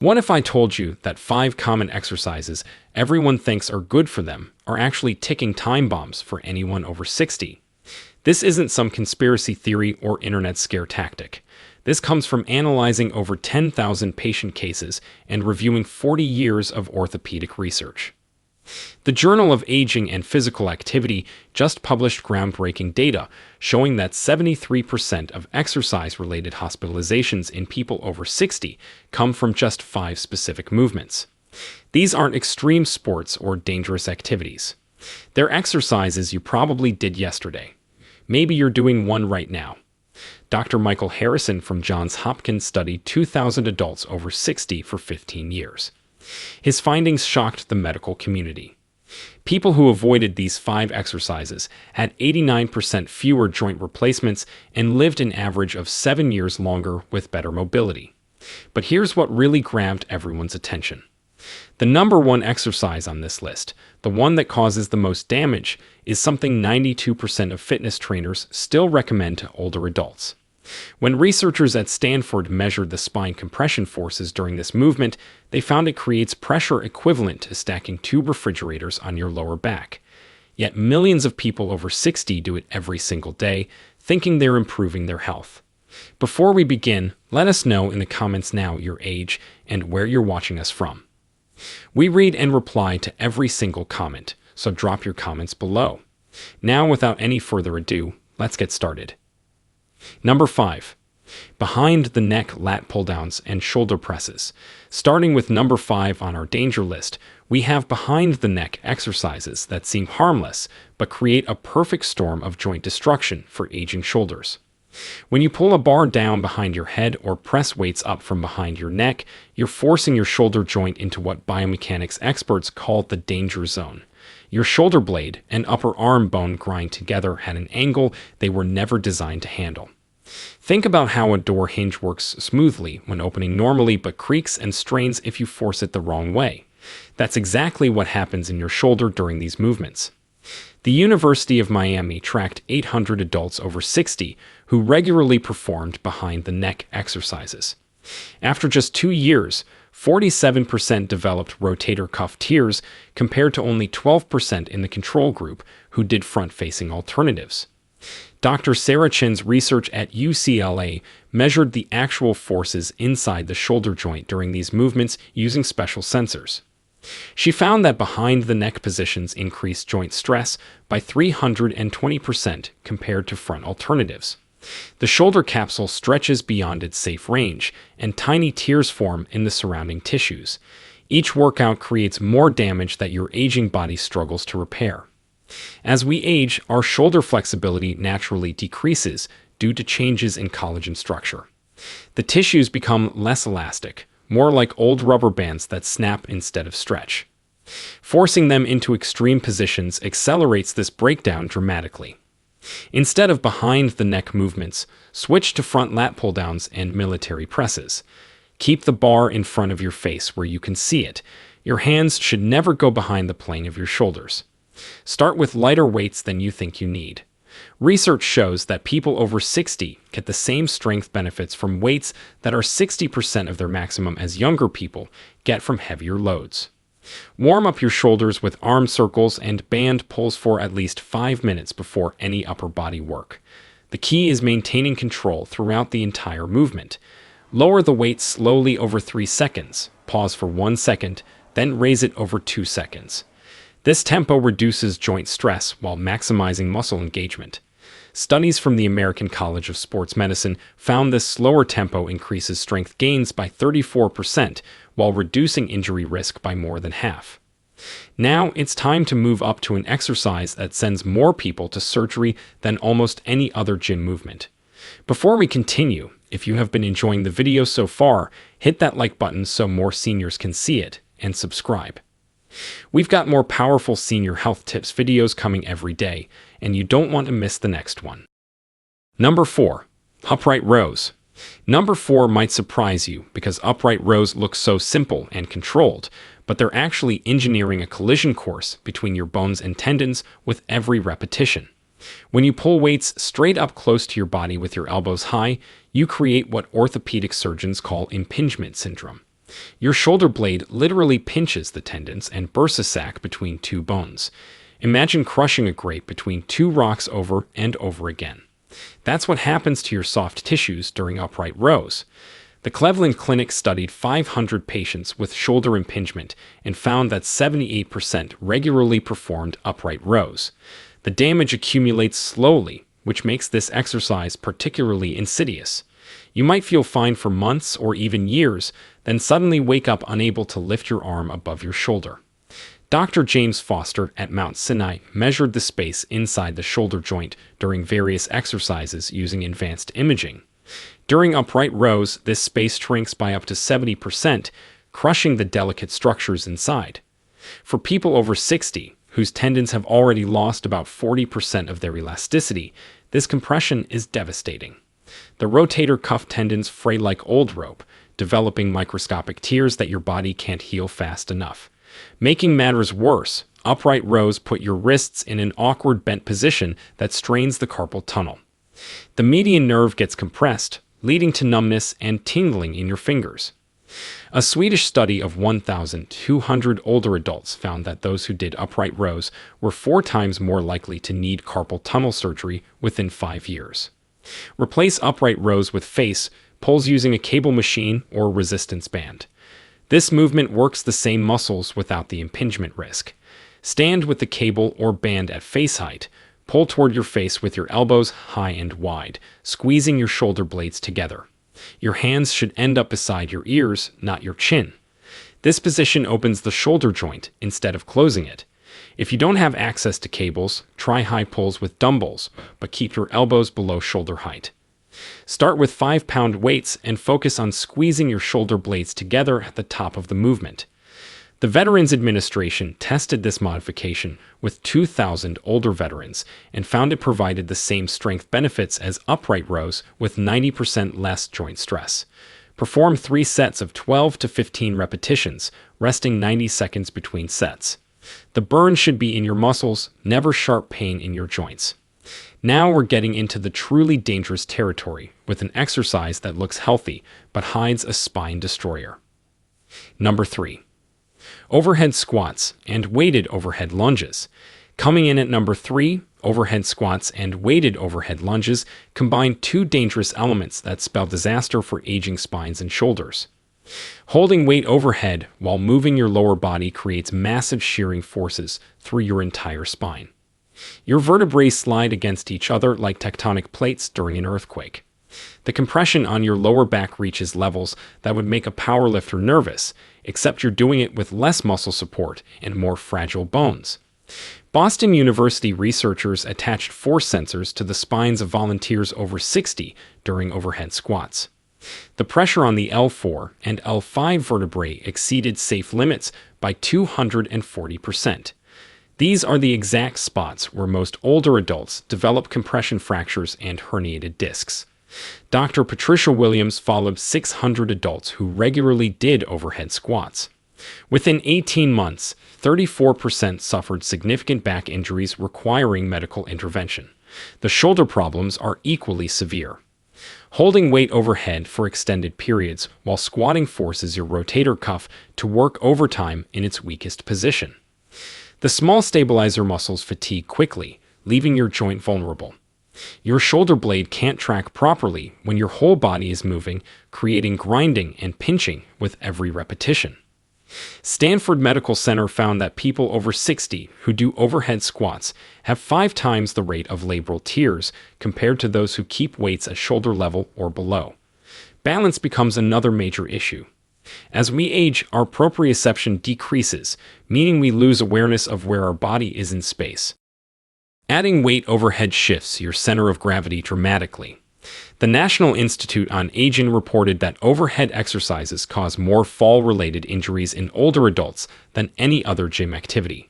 What if I told you that 5 common exercises everyone thinks are good for them are actually ticking time bombs for anyone over 60? This isn't some conspiracy theory or internet scare tactic. This comes from analyzing over 10,000 patient cases and reviewing 40 years of orthopedic research. The Journal of Aging and Physical Activity just published groundbreaking data showing that 73% of exercise-related hospitalizations in people over 60 come from just 5 specific movements. These aren't extreme sports or dangerous activities. They're exercises you probably did yesterday. Maybe you're doing one right now. Dr. Michael Harrison from Johns Hopkins studied 2,000 adults over 60 for 15 years. His findings shocked the medical community. People who avoided these 5 exercises had 89% fewer joint replacements and lived an average of 7 years longer with better mobility. But here's what really grabbed everyone's attention. The number 1 exercise on this list, the one that causes the most damage, is something 92% of fitness trainers still recommend to older adults. When researchers at Stanford measured the spine compression forces during this movement, they found it creates pressure equivalent to stacking 2 refrigerators on your lower back. Yet millions of people over 60 do it every single day, thinking they're improving their health. Before we begin, let us know in the comments now your age and where you're watching us from. We read and reply to every single comment, so drop your comments below. Now, without any further ado, let's get started. Number 5. Behind the neck lat pull-downs and shoulder presses. Starting with number 5 on our danger list, we have behind the neck exercises that seem harmless but create a perfect storm of joint destruction for aging shoulders. When you pull a bar down behind your head or press weights up from behind your neck, you're forcing your shoulder joint into what biomechanics experts call the danger zone. Your shoulder blade and upper arm bone grind together at an angle they were never designed to handle. Think about how a door hinge works smoothly when opening normally but creaks and strains if you force it the wrong way. That's exactly what happens in your shoulder during these movements. The University of Miami tracked 800 adults over 60 who regularly performed behind the neck exercises. After just 2 years, 47% developed rotator cuff tears compared to only 12% in the control group who did front-facing alternatives. Dr. Sarah Chin's research at UCLA measured the actual forces inside the shoulder joint during these movements using special sensors. She found that behind the neck positions increased joint stress by 320% compared to front alternatives. The shoulder capsule stretches beyond its safe range, and tiny tears form in the surrounding tissues. Each workout creates more damage that your aging body struggles to repair. As we age, our shoulder flexibility naturally decreases due to changes in collagen structure. The tissues become less elastic, more like old rubber bands that snap instead of stretch. Forcing them into extreme positions accelerates this breakdown dramatically. Instead of behind-the-neck movements, switch to front lat pull-downs and military presses. Keep the bar in front of your face where you can see it. Your hands should never go behind the plane of your shoulders. Start with lighter weights than you think you need. Research shows that people over 60 get the same strength benefits from weights that are 60% of their maximum as younger people get from heavier loads. Warm up your shoulders with arm circles and band pulls for at least 5 minutes before any upper body work. The key is maintaining control throughout the entire movement. Lower the weight slowly over 3 seconds, pause for 1 second, then raise it over 2 seconds. This tempo reduces joint stress while maximizing muscle engagement. Studies from the American College of Sports Medicine found this slower tempo increases strength gains by 34% while reducing injury risk by more than half. Now it's time to move up to an exercise that sends more people to surgery than almost any other gym movement. Before we continue, if you have been enjoying the video so far, hit that like button so more seniors can see it, and subscribe. We've got more powerful senior health tips videos coming every day, and you don't want to miss the next one. Number 4. Upright rows. Number 4 might surprise you because upright rows look so simple and controlled, but they're actually engineering a collision course between your bones and tendons with every repetition. When you pull weights straight up close to your body with your elbows high, you create what orthopedic surgeons call impingement syndrome. Your shoulder blade literally pinches the tendons and bursts a sac between two bones. Imagine crushing a grape between two rocks over and over again. That's what happens to your soft tissues during upright rows. The Cleveland Clinic studied 500 patients with shoulder impingement and found that 78% regularly performed upright rows. The damage accumulates slowly, which makes this exercise particularly insidious. You might feel fine for months or even years, then suddenly wake up unable to lift your arm above your shoulder. Dr. James Foster at Mount Sinai measured the space inside the shoulder joint during various exercises using advanced imaging. During upright rows, this space shrinks by up to 70%, crushing the delicate structures inside. For people over 60, whose tendons have already lost about 40% of their elasticity, this compression is devastating. The rotator cuff tendons fray like old rope, developing microscopic tears that your body can't heal fast enough. Making matters worse, upright rows put your wrists in an awkward bent position that strains the carpal tunnel. The median nerve gets compressed, leading to numbness and tingling in your fingers. A Swedish study of 1,200 older adults found that those who did upright rows were 4 times more likely to need carpal tunnel surgery within 5 years. Replace upright rows with face pulls using a cable machine or resistance band. This movement works the same muscles without the impingement risk. Stand with the cable or band at face height. Pull toward your face with your elbows high and wide, squeezing your shoulder blades together. Your hands should end up beside your ears, not your chin. This position opens the shoulder joint instead of closing it. If you don't have access to cables, try high pulls with dumbbells, but keep your elbows below shoulder height. Start with 5-pound weights and focus on squeezing your shoulder blades together at the top of the movement. The Veterans Administration tested this modification with 2,000 older veterans and found it provided the same strength benefits as upright rows with 90% less joint stress. Perform 3 sets of 12 to 15 repetitions, resting 90 seconds between sets. The burn should be in your muscles, never sharp pain in your joints. Now we're getting into the truly dangerous territory with an exercise that looks healthy but hides a spine destroyer. Number 3. Overhead squats and weighted overhead lunges. Coming in at number 3, overhead squats and weighted overhead lunges combine 2 dangerous elements that spell disaster for aging spines and shoulders. Holding weight overhead while moving your lower body creates massive shearing forces through your entire spine. Your vertebrae slide against each other like tectonic plates during an earthquake. The compression on your lower back reaches levels that would make a powerlifter nervous, except you're doing it with less muscle support and more fragile bones. Boston University researchers attached force sensors to the spines of volunteers over 60 during overhead squats. The pressure on the L4 and L5 vertebrae exceeded safe limits by 240%. These are the exact spots where most older adults develop compression fractures and herniated discs. Dr. Patricia Williams followed 600 adults who regularly did overhead squats. Within 18 months, 34% suffered significant back injuries requiring medical intervention. The shoulder problems are equally severe. Holding weight overhead for extended periods while squatting forces your rotator cuff to work overtime in its weakest position. The small stabilizer muscles fatigue quickly, leaving your joint vulnerable. Your shoulder blade can't track properly when your whole body is moving, creating grinding and pinching with every repetition. Stanford Medical Center found that people over 60 who do overhead squats have 5 times the rate of labral tears compared to those who keep weights at shoulder level or below. Balance becomes another major issue. As we age, our proprioception decreases, meaning we lose awareness of where our body is in space. Adding weight overhead shifts your center of gravity dramatically. The National Institute on Aging reported that overhead exercises cause more fall-related injuries in older adults than any other gym activity.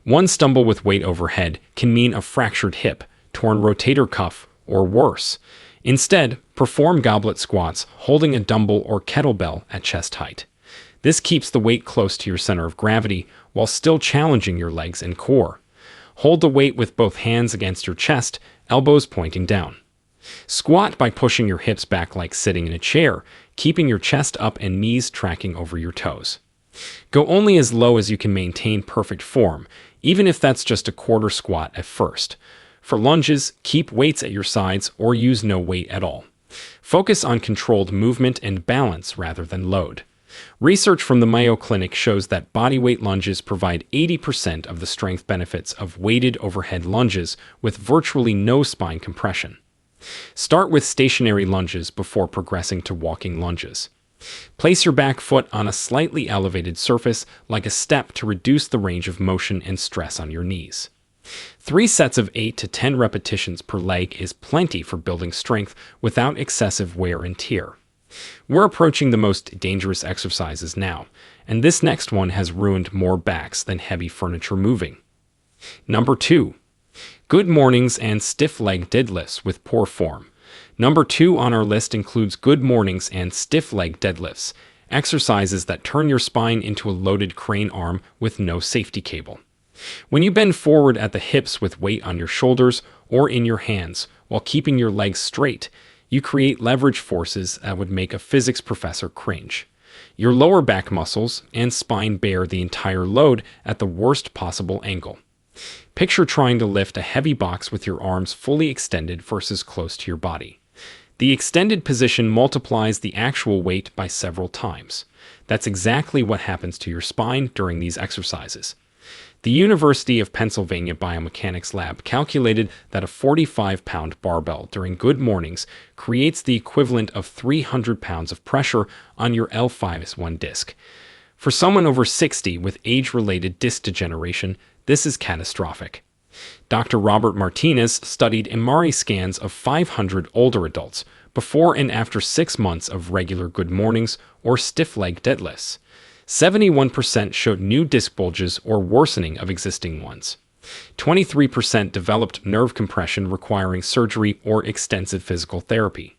One stumble with weight overhead can mean a fractured hip, torn rotator cuff, or worse. Instead, perform goblet squats holding a dumbbell or kettlebell at chest height. This keeps the weight close to your center of gravity while still challenging your legs and core. Hold the weight with both hands against your chest, elbows pointing down. Squat by pushing your hips back like sitting in a chair, keeping your chest up and knees tracking over your toes. Go only as low as you can maintain perfect form, even if that's just a quarter squat at first. For lunges, keep weights at your sides or use no weight at all. Focus on controlled movement and balance rather than load. Research from the Mayo Clinic shows that bodyweight lunges provide 80% of the strength benefits of weighted overhead lunges with virtually no spine compression. Start with stationary lunges before progressing to walking lunges. Place your back foot on a slightly elevated surface like a step to reduce the range of motion and stress on your knees. 3 sets of 8 to 10 repetitions per leg is plenty for building strength without excessive wear and tear. We're approaching the most dangerous exercises now, and this next one has ruined more backs than heavy furniture moving. Number 2. Good mornings and stiff leg deadlifts with poor form. Number 2 on our list includes good mornings and stiff leg deadlifts, exercises that turn your spine into a loaded crane arm with no safety cable. When you bend forward at the hips with weight on your shoulders or in your hands while keeping your legs straight, you create leverage forces that would make a physics professor cringe. Your lower back muscles and spine bear the entire load at the worst possible angle. Picture trying to lift a heavy box with your arms fully extended versus close to your body. The extended position multiplies the actual weight by several times. That's exactly what happens to your spine during these exercises. The University of Pennsylvania Biomechanics Lab calculated that a 45-pound barbell during good mornings creates the equivalent of 300 pounds of pressure on your L5S1 disc. For someone over 60 with age-related disc degeneration, this is catastrophic. Dr. Robert Martinez studied MRI scans of 500 older adults before and after 6 months of regular good mornings or stiff leg deadlifts. 71% showed new disc bulges or worsening of existing ones. 23% developed nerve compression requiring surgery or extensive physical therapy.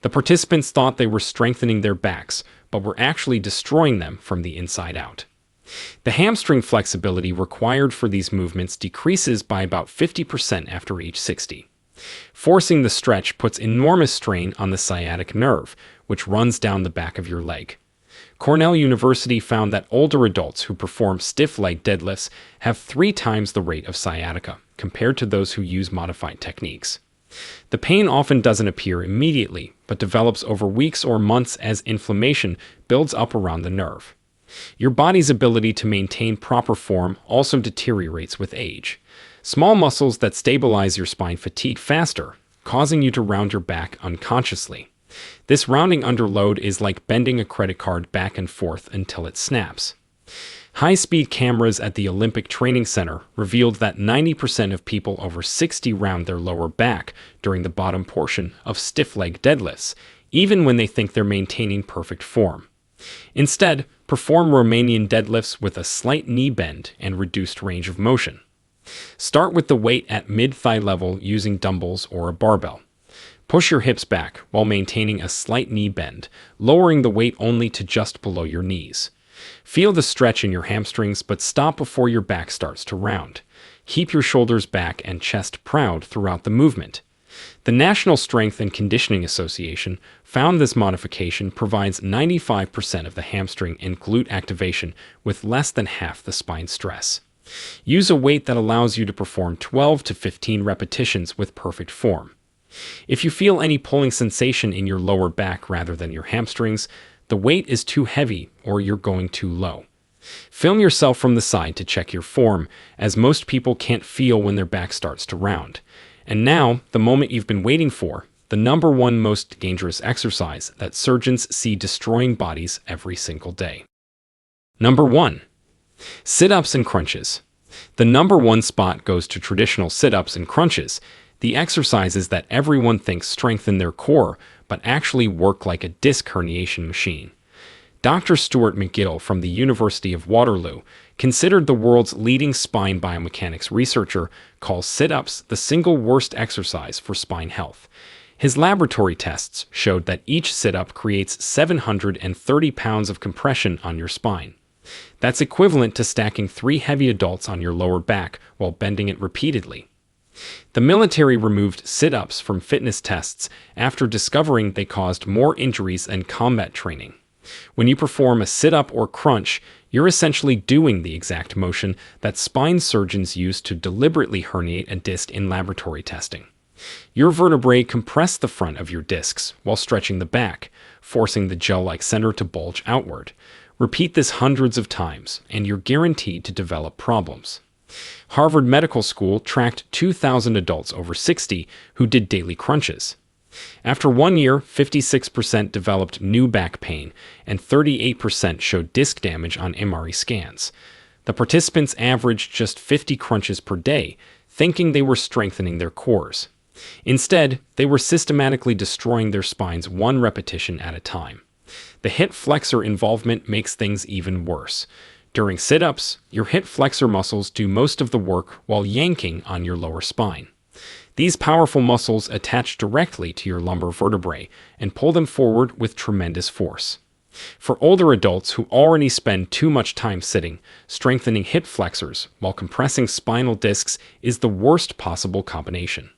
The participants thought they were strengthening their backs, but were actually destroying them from the inside out. The hamstring flexibility required for these movements decreases by about 50% after age 60. Forcing the stretch puts enormous strain on the sciatic nerve, which runs down the back of your leg. Cornell University found that older adults who perform stiff leg deadlifts have 3 times the rate of sciatica compared to those who use modified techniques. The pain often doesn't appear immediately, but develops over weeks or months as inflammation builds up around the nerve. Your body's ability to maintain proper form also deteriorates with age. Small muscles that stabilize your spine fatigue faster, causing you to round your back unconsciously. This rounding under load is like bending a credit card back and forth until it snaps. High-speed cameras at the Olympic Training Center revealed that 90% of people over 60 round their lower back during the bottom portion of stiff leg deadlifts, even when they think they're maintaining perfect form. Instead, perform Romanian deadlifts with a slight knee bend and reduced range of motion. Start with the weight at mid-thigh level using dumbbells or a barbell. Push your hips back while maintaining a slight knee bend, lowering the weight only to just below your knees. Feel the stretch in your hamstrings, but stop before your back starts to round. Keep your shoulders back and chest proud throughout the movement. The National Strength and Conditioning Association found this modification provides 95% of the hamstring and glute activation with less than half the spine stress. Use a weight that allows you to perform 12 to 15 repetitions with perfect form. If you feel any pulling sensation in your lower back rather than your hamstrings, the weight is too heavy or you're going too low. Film yourself from the side to check your form, as most people can't feel when their back starts to round. And now, the moment you've been waiting for, the number 1 most dangerous exercise that surgeons see destroying bodies every single day. Number 1. Sit-ups and crunches. The number 1 spot goes to traditional sit-ups and crunches, the exercises that everyone thinks strengthen their core, but actually work like a disc herniation machine. Dr. Stuart McGill from the University of Waterloo, considered the world's leading spine biomechanics researcher, calls sit-ups the single worst exercise for spine health. His laboratory tests showed that each sit-up creates 730 pounds of compression on your spine. That's equivalent to stacking 3 heavy adults on your lower back while bending it repeatedly. The military removed sit-ups from fitness tests after discovering they caused more injuries than combat training. When you perform a sit-up or crunch, you're essentially doing the exact motion that spine surgeons use to deliberately herniate a disc in laboratory testing. Your vertebrae compress the front of your discs while stretching the back, forcing the gel-like center to bulge outward. Repeat this hundreds of times, and you're guaranteed to develop problems. Harvard Medical School tracked 2,000 adults over 60 who did daily crunches. After 1 year, 56% developed new back pain, and 38% showed disc damage on MRI scans. The participants averaged just 50 crunches per day, thinking they were strengthening their cores. Instead, they were systematically destroying their spines one repetition at a time. The hip flexor involvement makes things even worse. During sit-ups, your hip flexor muscles do most of the work while yanking on your lower spine. These powerful muscles attach directly to your lumbar vertebrae and pull them forward with tremendous force. For older adults who already spend too much time sitting, strengthening hip flexors while compressing spinal discs is the worst possible combination.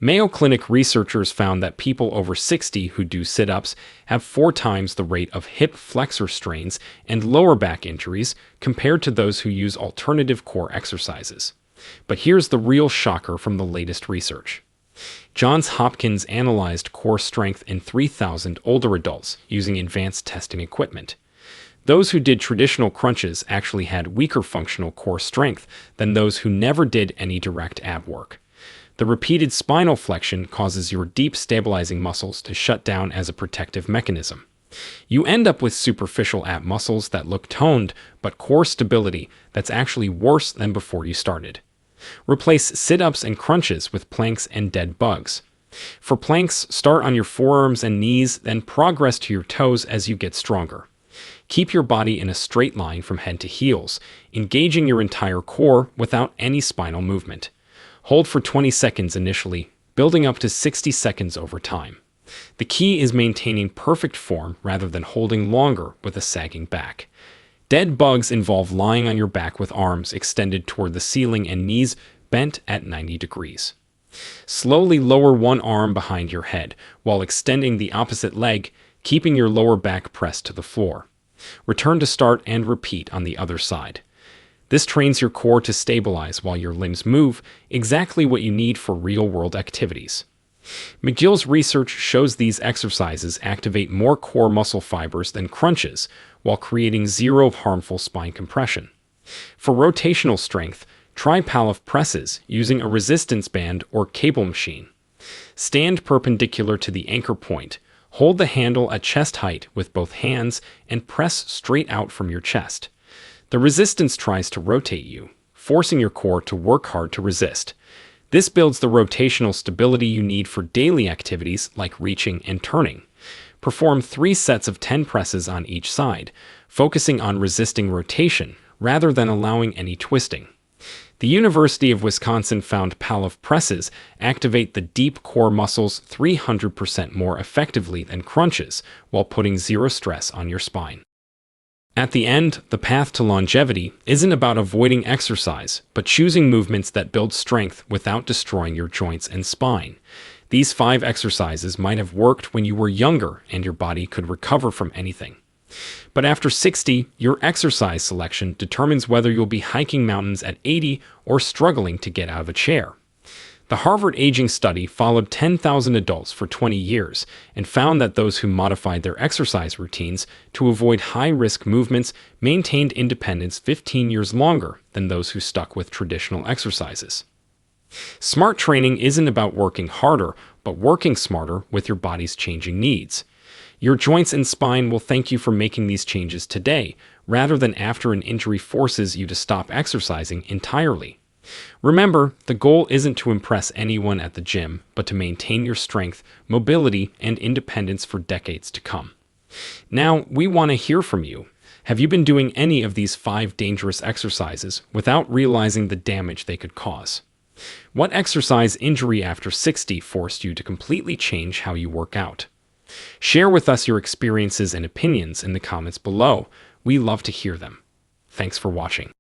Mayo Clinic researchers found that people over 60 who do sit-ups have 4 times the rate of hip flexor strains and lower back injuries compared to those who use alternative core exercises. But here's the real shocker from the latest research. Johns Hopkins analyzed core strength in 3,000 older adults using advanced testing equipment. Those who did traditional crunches actually had weaker functional core strength than those who never did any direct ab work. The repeated spinal flexion causes your deep stabilizing muscles to shut down as a protective mechanism. You end up with superficial ab muscles that look toned, but core stability that's actually worse than before you started. Replace sit-ups and crunches with planks and dead bugs. For planks, start on your forearms and knees, then progress to your toes as you get stronger. Keep your body in a straight line from head to heels, engaging your entire core without any spinal movement. Hold for 20 seconds initially, building up to 60 seconds over time. The key is maintaining perfect form rather than holding longer with a sagging back. Dead bugs involve lying on your back with arms extended toward the ceiling and knees bent at 90 degrees. Slowly lower one arm behind your head while extending the opposite leg, keeping your lower back pressed to the floor. Return to start and repeat on the other side. This trains your core to stabilize while your limbs move, exactly what you need for real-world activities. McGill's research shows these exercises activate more core muscle fibers than crunches, while creating zero harmful spine compression. For rotational strength, try Pallof presses using a resistance band or cable machine. Stand perpendicular to the anchor point, hold the handle at chest height with both hands, and press straight out from your chest. The resistance tries to rotate you, forcing your core to work hard to resist. This builds the rotational stability you need for daily activities like reaching and turning. Perform 3 sets of 10 presses on each side, focusing on resisting rotation rather than allowing any twisting. The University of Wisconsin found Pallof presses activate the deep core muscles 300% more effectively than crunches while putting zero stress on your spine. At the end, the path to longevity isn't about avoiding exercise, but choosing movements that build strength without destroying your joints and spine. These 5 exercises might have worked when you were younger and your body could recover from anything. But after 60, your exercise selection determines whether you'll be hiking mountains at 80 or struggling to get out of a chair. The Harvard Aging Study followed 10,000 adults for 20 years and found that those who modified their exercise routines to avoid high-risk movements maintained independence 15 years longer than those who stuck with traditional exercises. Smart training isn't about working harder, but working smarter with your body's changing needs. Your joints and spine will thank you for making these changes today, rather than after an injury forces you to stop exercising entirely. Remember, the goal isn't to impress anyone at the gym, but to maintain your strength, mobility, and independence for decades to come. Now, we want to hear from you. Have you been doing any of these 5 dangerous exercises without realizing the damage they could cause? What exercise injury after 60 forced you to completely change how you work out? Share with us your experiences and opinions in the comments below. We love to hear them. Thanks for watching.